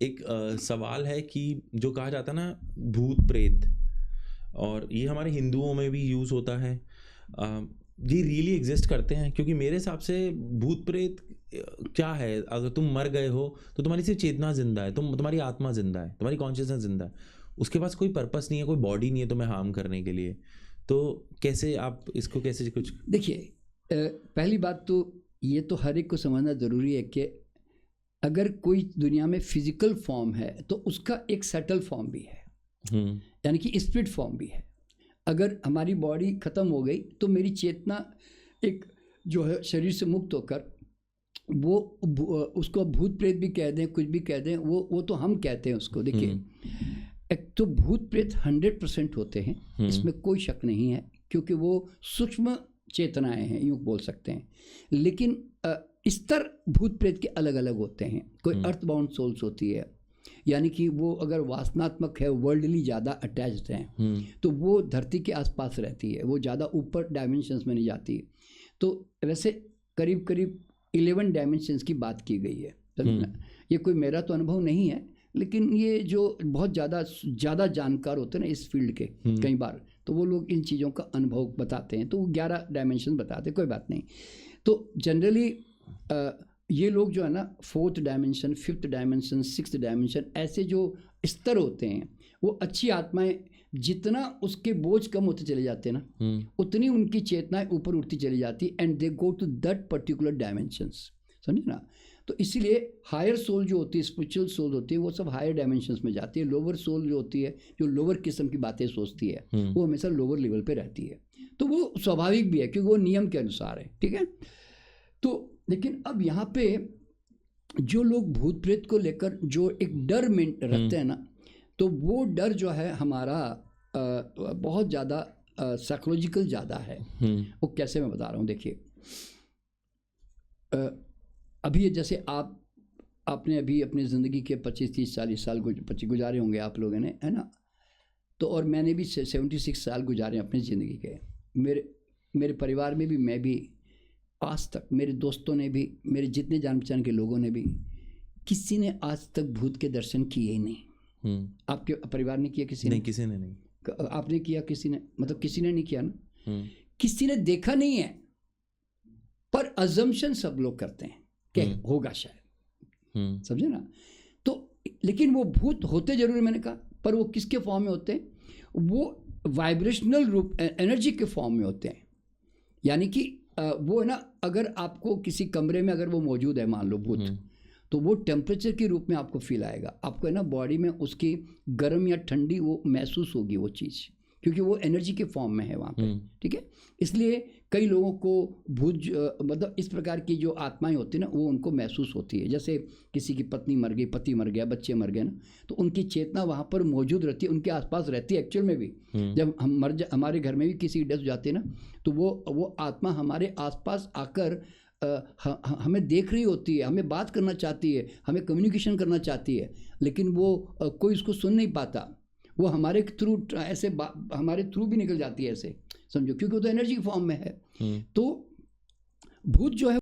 एक सवाल है कि जो कहा जाता है ना भूत प्रेत, और ये हमारे हिंदुओं में भी यूज़ होता है। ये रियली एग्जिस्ट करते हैं? क्योंकि मेरे हिसाब से भूत प्रेत क्या है, अगर तुम मर गए हो तो तुम्हारी सिर्फ चेतना जिंदा है, तुम्हारी आत्मा जिंदा है, तुम्हारी कॉन्शियसनेस जिंदा है, उसके पास कोई पर्पस नहीं है, कोई बॉडी नहीं है तुम्हें हार्म करने के लिए। तो कैसे आप इसको कैसे कुछ देखिए, पहली बात तो ये तो हर एक को समझना ज़रूरी है कि अगर कोई दुनिया में फिजिकल फॉर्म है तो उसका एक सटल फॉर्म भी है, यानी कि स्पिरिट फॉर्म भी है। अगर हमारी बॉडी ख़त्म हो गई तो मेरी चेतना एक जो है शरीर से मुक्त होकर वो उसको भूत प्रेत भी कह दें, कुछ भी कह दें, वो तो हम कहते हैं उसको। देखिए, एक तो भूत प्रेत 100% होते हैं, इसमें कोई शक नहीं है, क्योंकि वो सूक्ष्म चेतनाएं हैं, यूँ बोल सकते हैं। लेकिन स्तर भूत प्रेत के अलग अलग होते हैं। कोई अर्थ बाउंड सोल्स होती है, यानी कि वो अगर वासनात्मक है, वर्ल्डली ज़्यादा अटैच्ड हैं, तो वो धरती के आसपास रहती है, वो ज़्यादा ऊपर डायमेंशंस में नहीं जाती। तो वैसे करीब करीब 11 डायमेंशंस की बात की गई है, समझना। ये कोई मेरा तो अनुभव नहीं है, लेकिन ये जो बहुत ज़्यादा जानकार होते हैं ना इस फील्ड के, कई बार तो वो लोग इन चीज़ों का अनुभव बताते हैं, तो वो 11 डायमेंशन बताते हैं, कोई बात नहीं। तो जनरली ये लोग जो है ना 4th dimension, 5th dimension, 6th dimension, ऐसे जो स्तर होते हैं, वो अच्छी आत्माएं जितना उसके बोझ कम होते चले जाते हैं ना, उतनी उनकी चेतनाएं ऊपर उठती चली जाती, and they go to that particular dimensions, समझे ना। तो इसीलिए हायर सोल जो होती है, स्पिरिचुअल सोल होती है, वो सब हायर डायमेंशंस में जाती है। लोअर सोल जो होती है, जो लोअर किस्म की बातें सोचती है, वो हमेशा लोअर लेवल पे रहती है। तो वो स्वाभाविक भी है, क्योंकि वो नियम के अनुसार है, ठीक है। तो लेकिन अब यहाँ पे जो लोग भूत प्रेत को लेकर जो एक डर में रखते हैं ना, तो वो डर जो है हमारा बहुत ज़्यादा साइकोलॉजिकल ज़्यादा है। वो कैसे मैं बता रहा हूँ, देखिए, अभी जैसे आपने अभी अपनी ज़िंदगी के 25, 30, 40 साल गुजारे होंगे आप लोगों ने, है ना। तो और मैंने भी 76 साल गुजारे अपनी ज़िंदगी के। मेरे परिवार में भी, मैं भी आज तक, मेरे दोस्तों ने भी, मेरे जितने जान पहचान के लोगों ने भी, किसी ने आज तक भूत के दर्शन किए ही नहीं। आपके परिवार ने किया? किसी नहीं, किसी ने नहीं। आपने किया? किसी ने, मतलब किसी ने नहीं किया ना। किसी ने देखा नहीं है, पर अजम्पशन सब लोग करते हैं कि होगा शायद, समझे ना। तो लेकिन वो भूत होते जरूर, मैंने कहा, पर वो किसके फॉर्म में होते हैं? वो वाइब्रेशनल रूप, एनर्जी के फॉर्म में होते हैं। यानी कि वो है ना, अगर आपको किसी कमरे में अगर वो मौजूद है, मान लो भूत, तो वो टेम्परेचर के रूप में आपको फील आएगा। आपको है ना बॉडी में उसकी गर्म या ठंडी वो महसूस होगी वो चीज़, क्योंकि वो एनर्जी के फॉर्म में है वहाँ पे, ठीक है। इसलिए कई लोगों को भूत मतलब इस प्रकार की जो आत्माएं होती है ना, वो उनको महसूस होती है। जैसे किसी की पत्नी मर गई, पति मर गया, बच्चे मर गए ना, तो उनकी चेतना वहाँ पर मौजूद रहती है, उनके आसपास रहती है एक्चुअल में भी। जब हम हमारे घर में भी किसी डेथ हो जाती है ना, तो वो आत्मा हमारे आसपास आकर हमें देख रही होती है, हमें बात करना चाहती है, हमें कम्युनिकेशन करना चाहती है, लेकिन वो कोई उसको सुन नहीं पाता। वो हमारे थ्रू ऐसे हमारे थ्रू भी निकल जाती है ऐसे, समझो, क्योंकि वो तो एनर्जी फॉर्म में है। तो भूत जो है